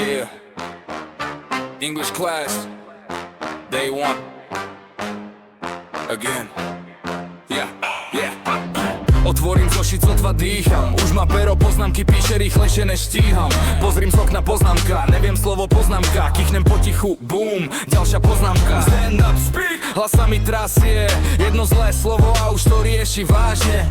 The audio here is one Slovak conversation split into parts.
Yeah. English class. Day one. Again. Yeah. Otvorím zošit, sotva dýcham. Už ma pero poznámky píše rýchlejšie než stíham. Pozriem z okna poznámka, neviem slovo poznámka. Kichnem potichu, boom, ďalšia poznámka. Stand up, speak, hlas sa mi trasie. Jedno zlé slovo a už to rieši vážne.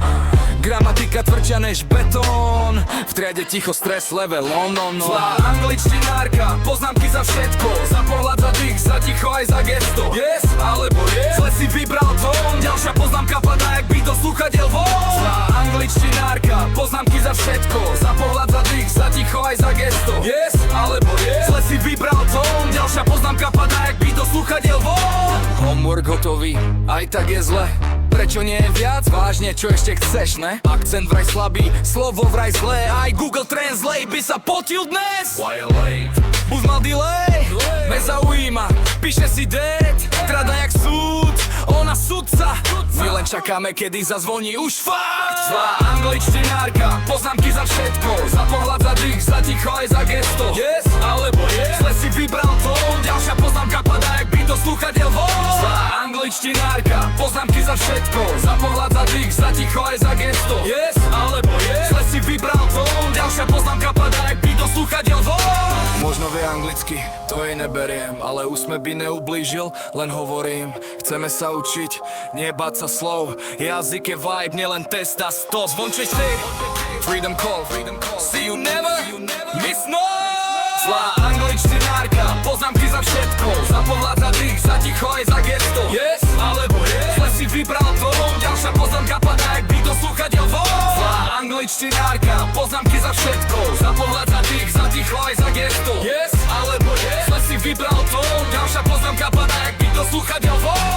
Gramatika tvrdšia než betón. V triade ticho, stres, level, no. Zlá angličtinárka, poznámky za všetko. Za pohľad, za dých, za ticho aj za gesto. Yes, alebo yes, zle si vybral tón. Ďalšia poznámka padá, jak by do slúchadiel von. Zlá angličtinárka, poznámky za všetko. Za pohľad, za dých, za ticho aj za gesto. Yes, alebo yes, zle si vybral tón. Ďalšia poznámka padá, jak by do slúchadiel von. Homework hotový, aj tak je zle. Prečo nie je viac? Vážne, čo ešte chceš, ne? Akcent vraj slabý, slovo vraj zlé. Aj Google Translate by sa potil dnes. Why you late? Už mal delay, nezaujíma, píše si date. Trada jak súd, ona sudca. My len čakáme, kedy zazvoní už fakt. Zlá angličtinárka, poznámky za všetko. Za pohľad, za dých, za ticho aj za gesto. Yes, alebo yes, zle si vybral tón. Ďalšia poznámka padá, jak by do slúchadiel von. Zlá angličtinárka, poznámky za všetko. Za pohľad, za dých, za ticho aj za gesto. Yes, alebo yes, zle si vybral tón. Ďalšia poznámka padá, jak by do slúchadiel von. Možno vie anglicky, to jej neberiem, ale úsmev by neublížil, len hovorím. Chceme sa učiť, nie báť sa slov. Jazyk je vibe, nielen test a stop. Zvončeš si, freedom call, see you never, miss no. Zlá angličtinárka, poznámky za všetko. Za pohľad, za dých, za ticho aj za gesto. Yes, alebo yes, zle si vybral tón. Ďalšia poznámka padá, jak by do slúchadiel von. Zlá angličtinárka, poznámky za všetko. Za pohľad, za dých, za ticho aj za gesto. Yes, alebo yes, zle si vybral tón. Ďalšia poznámka padá, jak by do slúchadiel von.